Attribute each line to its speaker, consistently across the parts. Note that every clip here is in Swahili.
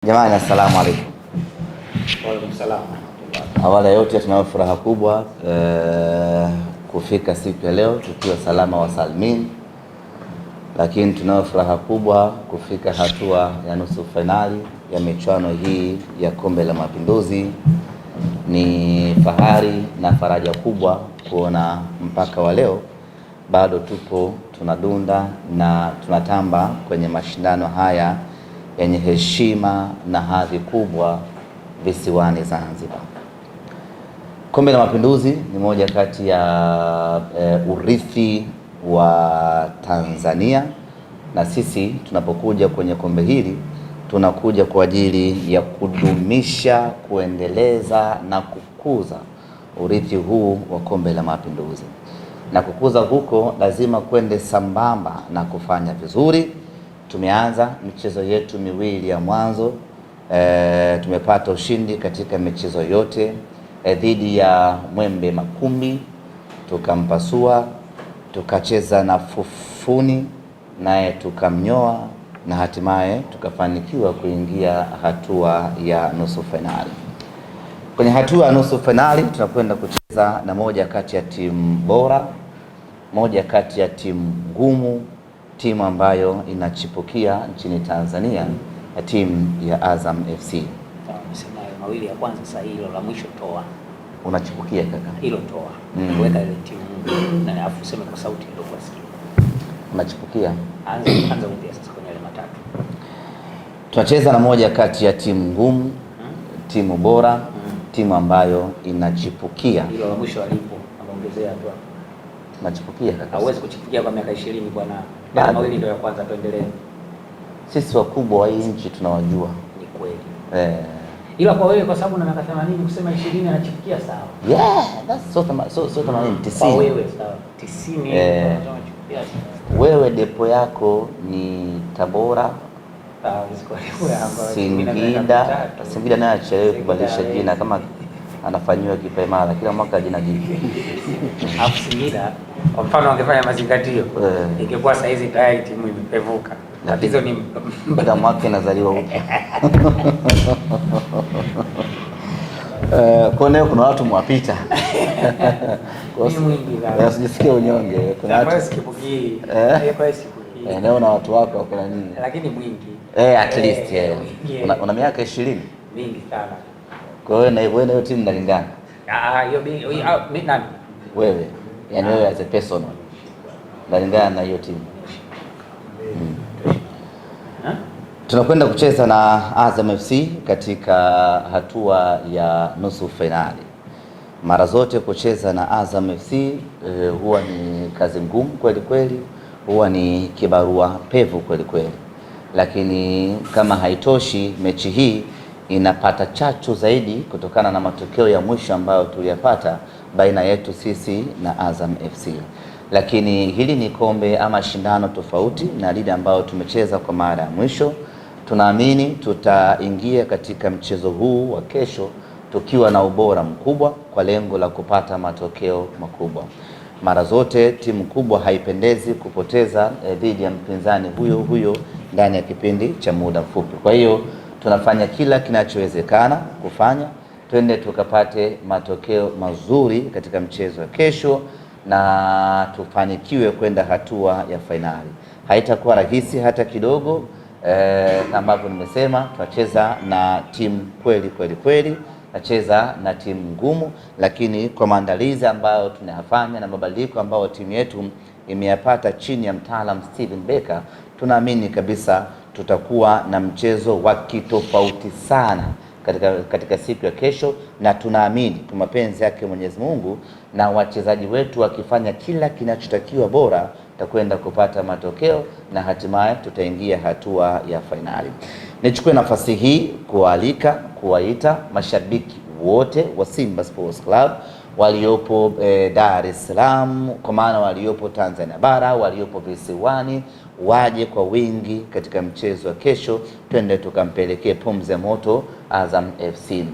Speaker 1: Jamani, assalamu alaikum.
Speaker 2: Wa alaikum salaam.
Speaker 1: Awali yote tunayo furaha kubwa kufika siku ya leo tukiwa salama wa salmin, lakini tunayo furaha kubwa kufika hatua ya nusu fainali ya michuano hii ya Kombe la Mapinduzi. Ni fahari na faraja kubwa kuona mpaka wa leo bado tupo tunadunda na tunatamba kwenye mashindano haya yenye heshima na hadhi kubwa visiwani Zanzibar. Kombe la Mapinduzi ni moja kati ya urithi wa Tanzania, na sisi tunapokuja kwenye kombe hili tunakuja kwa ajili ya kudumisha, kuendeleza na kukuza urithi huu wa Kombe la Mapinduzi. Na kukuza huko lazima kwende sambamba na kufanya vizuri. Tumeanza michezo yetu miwili ya mwanzo, tumepata ushindi katika michezo yote. Dhidi ya Mwembe Makumbi tukampasua, tukacheza na Fufuni naye tukamnyoa, na hatimaye tukafanikiwa kuingia hatua ya nusu fainali. Kwenye hatua ya nusu fainali tunakwenda kucheza na moja kati ya timu bora, moja kati ya timu ngumu, timu ambayo inachipukia nchini Tanzania, ya timu ya Azam FC.
Speaker 2: Mawili ya kwanza, sasa hilo la mwisho toa.
Speaker 1: Unachipukia kaka?
Speaker 2: Hilo toa. Weka ile timu na afu sema kwa sauti ndio kusikia.
Speaker 1: Unachipukia.
Speaker 2: Anza upya sasa kwenye ile matatu.
Speaker 1: Tunacheza na moja kati ya timu ngumu, timu bora, timu ambayo inachipukia.
Speaker 2: Hilo la mwisho alipo, ameongezea tu.
Speaker 1: Unachipukia kaka?
Speaker 2: Hauwezi kuchipukia kwa miaka 20 bwana. Mawili ndio ya kwanza, tuendelee.
Speaker 1: Sisi wakubwa wa hii nchi tunawajua.
Speaker 2: Ni kweli. Ila kwa wewe kwa sababu una miaka 80 kusema 20 anachipukia sawa.
Speaker 1: Yeah, that's so 80 90.
Speaker 2: Kwa wewe sawa. 90 anachipukia.
Speaker 1: Wewe depo yako ni Tabora, Singida naye achelewe kubadilisha jina kama anafanyiwa kipaimara kila mwaka jina jipya.
Speaker 2: Alafu Singida kwa mfano angefanya mazingatio, ingekuwa saa hizi tayari timu imepevuka. Tatizo ni
Speaker 1: baada mwaka inazaliwa upya. Kwa leo kuna watu mwapita.
Speaker 2: Ni mwingi sana.
Speaker 1: Usijisikie unyonge.
Speaker 2: Kuna watu sikipukii. Kwa sikipukii.
Speaker 1: Leo na watu wako wako na nini?
Speaker 2: Lakini mwingi.
Speaker 1: At least una miaka 20.
Speaker 2: Mingi sana.
Speaker 1: Kwa hiyo na hiyo timu inalingana.
Speaker 2: Hiyo mimi nani?
Speaker 1: Wewe. Yaani wewe as a person inalingana na hiyo timu. Tunakwenda kucheza na Azam FC katika hatua ya nusu fainali. Mara zote kucheza na Azam FC huwa ni kazi ngumu kweli kweli, huwa ni kibarua pevu kweli kweli. Lakini kama haitoshi, mechi hii inapata chachu zaidi kutokana na matokeo ya mwisho ambayo tuliyapata baina yetu sisi na Azam FC. Lakini hili ni kombe ama shindano tofauti na lile ambao tumecheza kwa mara ya mwisho. Tunaamini tutaingia katika mchezo huu wa kesho tukiwa na ubora mkubwa kwa lengo la kupata matokeo makubwa. Mara zote timu kubwa haipendezi kupoteza dhidi ya mpinzani huyo ndani ya kipindi cha muda mfupi. Kwa hiyo tunafanya kila kinachowezekana kufanya twende tukapate matokeo mazuri katika mchezo wa kesho na tufanikiwe kwenda hatua ya fainali. Haitakuwa rahisi hata kidogo. Ambavyo nimesema tunacheza na timu kweli, tunacheza na timu ngumu, lakini kwa maandalizi ambayo tunayafanya na mabadiliko ambayo timu yetu imeyapata chini ya mtaalamu Steven Becker, tunaamini kabisa tutakuwa na mchezo wa kitofauti sana katika siku ya kesho, na tunaamini kwa mapenzi yake Mwenyezi Mungu na wachezaji wetu wakifanya kila kinachotakiwa bora tutakwenda kupata matokeo na hatimaye tutaingia hatua ya fainali. Nichukue nafasi hii kuwaita mashabiki wote wa Simba Sports Club waliopo Dar es Salaam, kwa maana waliopo Tanzania bara, waliopo visiwani, waje kwa wingi katika mchezo wa kesho, twende tukampelekee pumzi ya moto Azam FC.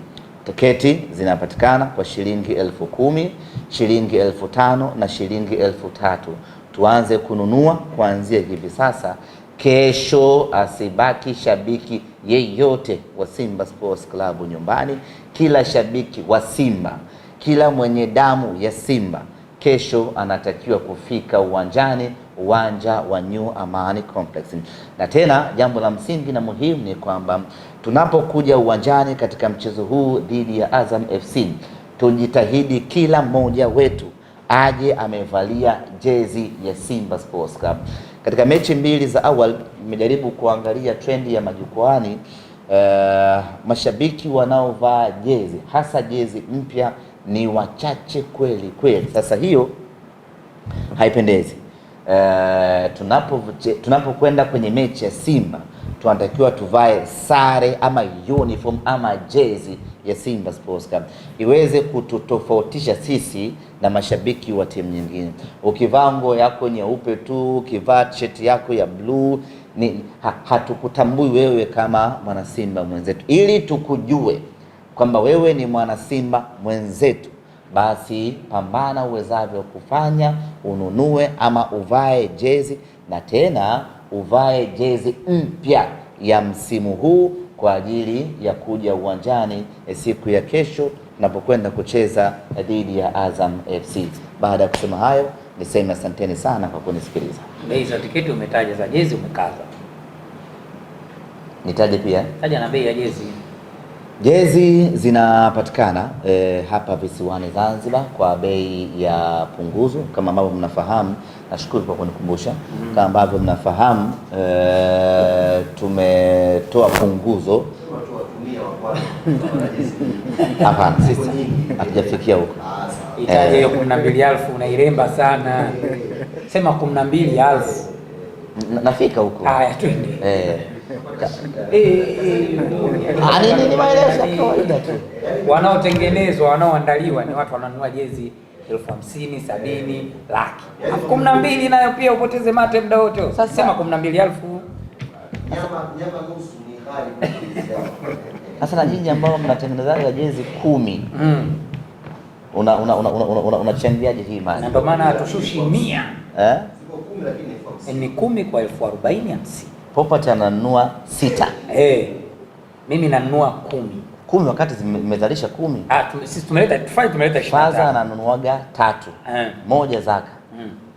Speaker 1: Tiketi zinapatikana kwa shilingi 10,000, shilingi 5,000 na shilingi 3,000. Tuanze kununua kuanzia hivi sasa. Kesho asibaki shabiki yeyote wa Simba Sports Club nyumbani, kila shabiki wa Simba, kila mwenye damu ya Simba kesho anatakiwa kufika uwanjani, uwanja wa New Amani Complex. Na tena jambo la msingi na muhimu ni kwamba tunapokuja uwanjani katika mchezo huu dhidi ya Azam FC, tujitahidi kila mmoja wetu aje amevalia jezi ya Simba Sports Club. Katika mechi mbili za awali nimejaribu kuangalia trendi ya majukwaani, mashabiki wanaovaa jezi hasa jezi mpya ni wachache kweli kweli. Sasa hiyo haipendezi. Tunapokwenda kwenye mechi ya Simba tunatakiwa tuvae sare ama uniform ama jezi ya Simba Sports Club iweze kututofautisha sisi na mashabiki wa timu nyingine. Ukivaa nguo yako nyeupe tu, ukivaa t-shirt yako ya blue, hatukutambui wewe kama mwana Simba mwenzetu. Ili tukujue kwamba wewe ni mwana Simba mwenzetu, basi pambana uwezavyo kufanya ununue ama uvae jezi, na tena uvae jezi mpya ya msimu huu kwa ajili ya kuja uwanjani siku ya kesho tunapokwenda kucheza dhidi ya Azam FC. Baada ya kusema hayo, niseme asanteni sana kwa kunisikiliza.
Speaker 2: Bei za tiketi umetaja, za jezi umekaza.
Speaker 1: Nitaje pia?
Speaker 2: Taja na bei ya jezi.
Speaker 1: Jezi zinapatikana hapa visiwani Zanzibar kwa bei ya punguzo kama ambavyo mnafahamu. Nashukuru kwa kunikumbusha. Kama ambavyo mnafahamu, tumetoa punguzo. Hapana, sisi hatujafikia huko.
Speaker 2: Itaje hiyo 12,000 unairemba sana. Sema 12,000.
Speaker 1: Nafika huko.
Speaker 2: Haya twende.
Speaker 1: Ni maelezo ya kawaida tu.
Speaker 2: Wanaotengenezwa, wanaoandaliwa ni watu wananunua jezi 50,000, 70, laki. 12 nayo pia upoteze mate muda wote. Sasa sema 12,000.
Speaker 3: Nyama nusu ni ghali.
Speaker 1: Sasa na nyinyi ambao mnatengenezaga jezi 10. Unachangiaje hii mali?
Speaker 2: Na ndio maana hatushushi 100.
Speaker 3: Siko 10 lakini
Speaker 2: ni 10 kwa 40,050.
Speaker 1: Popote ananunua 6.
Speaker 2: Mimi nanunua
Speaker 1: 10 wakati zimezalisha 10.
Speaker 2: Sisi tumeleta 25.
Speaker 1: Faza ananunuaga 3. Moja zaka.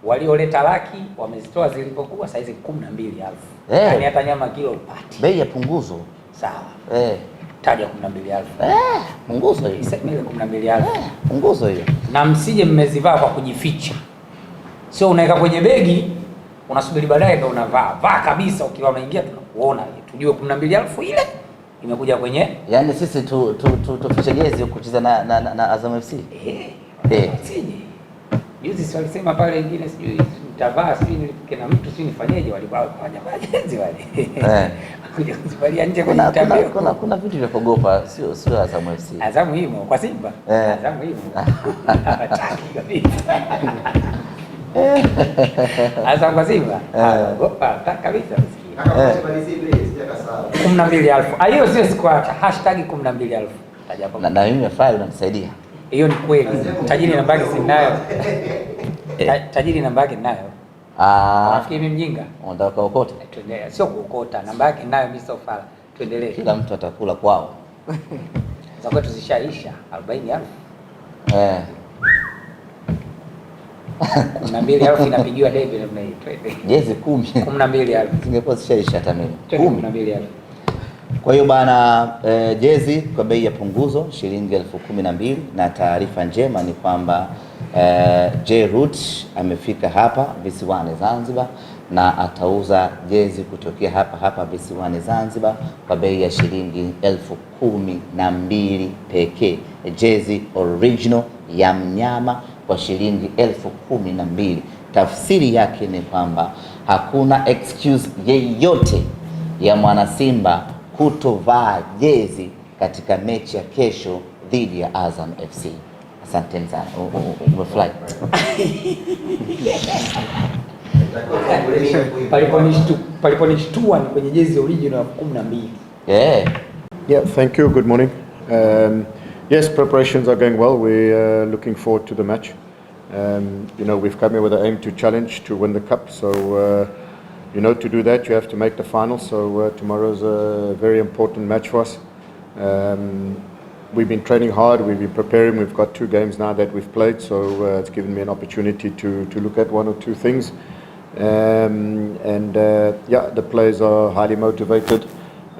Speaker 2: Walioleta laki wamezitoa zilipokuwa saizi 12,000. Yaani hata nyama kilo upati.
Speaker 1: Bei ya punguzo.
Speaker 2: Sawa. Taja 12,000.
Speaker 1: Punguzo hiyo.
Speaker 2: Sasa 12,000.
Speaker 1: Punguzo hiyo.
Speaker 2: Na msije mmezivaa kwa kujificha. Sio unaweka kwenye begi, unasubiri baadaye ndio unavaa. Vaa kabisa, ukiwa unaingia tunakuona. Tujue 12,000 ile imekuja kwenye.
Speaker 1: Yaani sisi tufiche jezi kucheza na Azam FC.
Speaker 2: Sije. Juzi walisema pale wengine sijui nitavaa sijui nilipike na mtu sijui nifanyeje, walivaa jezi wale. Kuja kuzivalia nje kwenye tabia.
Speaker 1: Kuna vitu vya kuogopa, sio Azam FC.
Speaker 2: Azam himo kwa Simba. Azam himo. Hataki kabisa. Azam kwa Simba. Ogopa hataki kabisa msikia. 12,000. Hiyo sio squat. #12,000. Taja hapo.
Speaker 1: Na mimi nafai unanisaidia.
Speaker 2: Hiyo ni kweli. Tajiri namba yake sinayo. Tajiri namba yake ninayo. Nafikiri mimi mjinga.
Speaker 1: Unataka kuokota?
Speaker 2: Tuendelee. Sio kuokota. Namba yake ninayo mimi sio fala. Tuendelee.
Speaker 1: Kila mtu atakula kwao.
Speaker 2: Za kwetu zishaisha 40,000. 12,000 inapigiwa debe namna hii. Twende.
Speaker 1: Jezi 10.
Speaker 2: 12,000.
Speaker 1: Singekuwa zishaisha hata mimi.
Speaker 2: 12,000.
Speaker 1: Kwa hiyo bana, jezi kwa bei ya punguzo shilingi 12,000, na taarifa njema ni kwamba J-Root amefika hapa visiwani Zanzibar na atauza jezi kutokea hapa visiwani Zanzibar kwa bei ya shilingi 12,000 pekee. Jezi original ya mnyama kwa shilingi 12,000. Tafsiri yake ni kwamba hakuna excuse yeyote ya mwana Simba kutovaa jezi katika mechi ya kesho dhidi ya Azam FC. Asanteni sana. Umefurahi?
Speaker 2: Paliponishtua ni kwenye jezi original ya 12.
Speaker 4: Yeah, thank you. Good morning. Yes, preparations are going well. We're looking forward to the match. We've come here with the aim to challenge, to win the cup. So you know, to do that you have to make the final. So tomorrow's a very important match for us. We've been training hard, we've been preparing, we've got 2 games now that we've played, so it's given me an opportunity to look at 1 or 2 things. Yeah, the players are highly motivated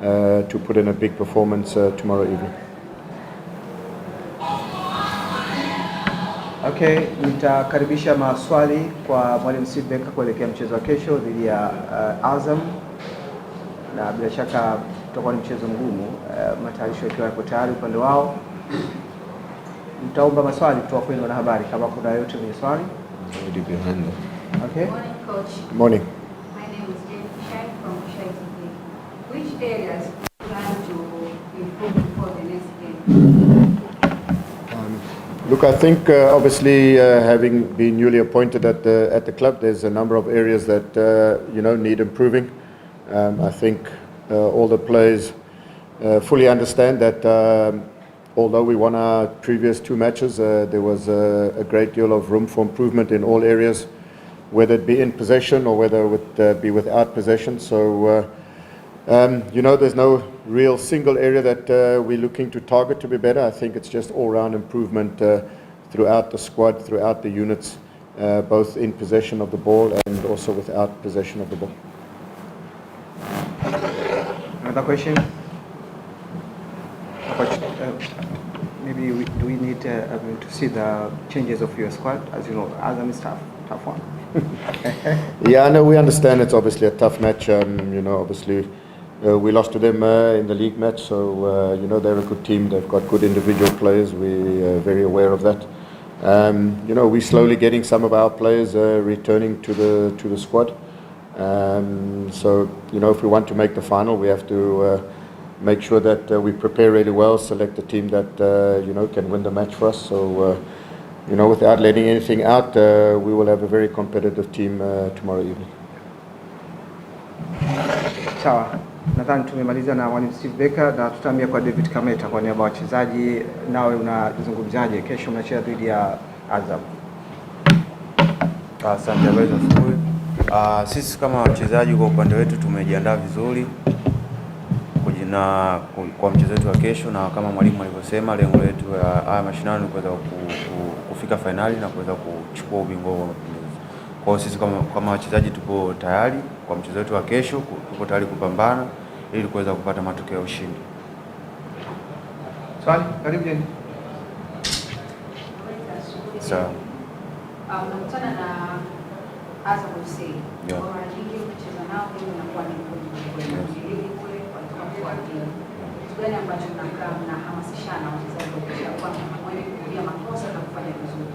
Speaker 4: to put in a big performance tomorrow evening.
Speaker 5: Okay, nitakaribisha maswali kwa mwalimu Steve Barker kuelekea mchezo wa kesho dhidi ya Azam, na bila shaka utakuwa ni mchezo mgumu. Matayarisho yakiwa yako tayari upande wao, nitaomba maswali kutoka kwenu wanahabari kama kuna yote mwenye swali. Okay.
Speaker 6: Morning, coach.
Speaker 4: Morning.
Speaker 6: My name is Jane Shine from Shine TV. Which areas do you plan to improve before the next game?
Speaker 4: Look, I think obviously having been newly appointed at the club, there's a number of areas that you know, need improving. I think all the players fully understand that although we won our previous 2 matches, there was a great deal of room for improvement in all areas, whether it be in possession or whether it be without possession. So you know, there's no real single area that we're looking to target to be better. I think it's just all-round improvement throughout the squad, throughout the units, both in possession of the ball and also without possession of the ball.
Speaker 5: Another question? Maybe do we need to see the changes of your squad? As you know, Azam is tough one.
Speaker 4: Yeah, I know, we understand it's obviously a tough match. You know, obviously we lost to them in the league match, so you know, they're a good team. They've got good individual players. We're very aware of that. You know, we're slowly getting some of our players returning to the squad. So you know, if we want to make the final, we have to make sure that we prepare really well, select a team that you know, can win the match for us. So you know, without letting anything out, we will have a very competitive team tomorrow evening.
Speaker 5: Sawa, nadhani tumemaliza na mwalimu Steve Barker na tutaambia kwa David Kameta kwa niaba ya wachezaji. Nawe unazungumzaje kesho mnacheza dhidi ya Azam?
Speaker 7: Asante, habari za asubuhi. Sisi kama wachezaji kwa upande wetu tumejiandaa vizuri kwa mchezo wetu wa kesho, na kama mwalimu alivyosema, lengo letu ya haya mashindano ni kuweza kufika finali na kuweza kuchukua ubingwa wa Mapinduzi. Kwa hiyo sisi kama wachezaji tupo tayari kwa mchezo wetu wa kesho, tupo tayari kupambana ili kuweza kupata matokeo ya ushindi.
Speaker 5: Swali, karibu Jeni.
Speaker 7: Sawa.
Speaker 6: Unakutana na Azam FC.
Speaker 7: Yeah.
Speaker 6: Kwa mara nyingi ukicheza nao hiyo inakuwa ni ligi kule kwa kwa timu. Kitu gani ambacho mnakaa mnahamasishana wachezaji kuhakikisha kwamba mwalimu kurudia makosa na kufanya vizuri?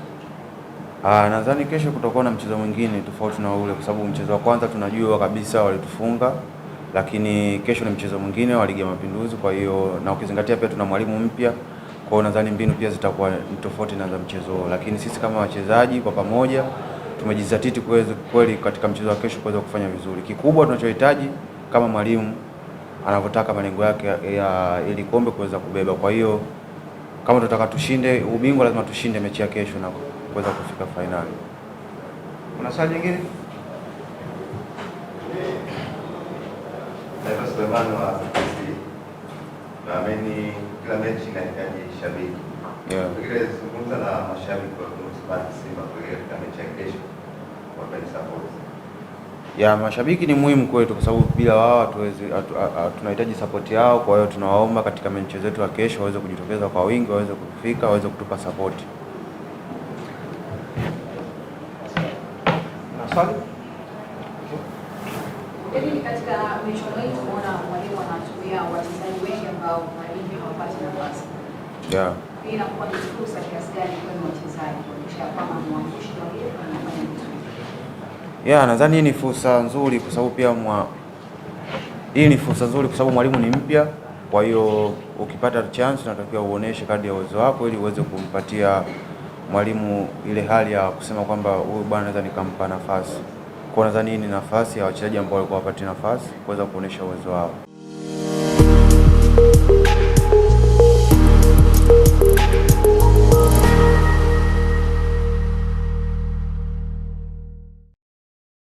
Speaker 7: Nadhani kesho kutakuwa na mchezo mwingine tofauti na ule, kwa sababu mchezo wa kwanza tunajua kabisa walitufunga, lakini kesho ni mchezo mwingine wa Ligi ya Mapinduzi. Kwa hiyo na ukizingatia pia tuna mwalimu mpya, kwa hiyo nadhani mbinu pia zitakuwa tofauti na za mchezo, lakini sisi kama wachezaji kwa pamoja tumejizatiti kweli katika mchezo wa kesho kuweza kufanya vizuri. Kikubwa tunachohitaji kama mwalimu anavyotaka malengo yake ya ili kombe kuweza kubeba. Kwa hiyo kama tunataka tushinde ubingwa, lazima tushinde mechi ya kesho na kuweza kufika finali.
Speaker 5: Kuna swali lingine?
Speaker 3: Naitwa Suleiman wa AFC. Naamini kila mechi inahitaji shabiki.
Speaker 7: Yeah.
Speaker 3: Vile zungumza na mashabiki wa Simba katika mechi ya kesho kwa support.
Speaker 7: Ya mashabiki ni muhimu kwetu kwa sababu bila wao tunahitaji support yao. Kwa hiyo tunawaomba katika mechi zetu ya kesho waweze kujitokeza kwa wingi, waweze kufika, waweze kutupa support.
Speaker 5: Swali?
Speaker 6: Yaani katika michuano hii tumeona mwalimu anatumia wachezaji wengi ambao mara nyingi hawapati nafasi.
Speaker 7: Yeah.
Speaker 6: Hii inakuwa ni fursa kiasi gani kwa wachezaji kuhakikisha kwamba mwangushi wa hiyo anafanya vizuri?
Speaker 7: Yeah, nadhani hii ni fursa nzuri kwa sababu pia hii ni fursa nzuri kwa sababu mwalimu ni mpya. Kwa hiyo ukipata chance unatakiwa uoneshe kadri ya uwezo wako ili uweze kumpatia mwalimu ile hali ya kusema kwamba huyu bwana naweza nikampa nafasi. Kwa nadhani hii ni nafasi ya wachezaji ambao walikuwa wapati nafasi kuweza kuonesha uwezo wao.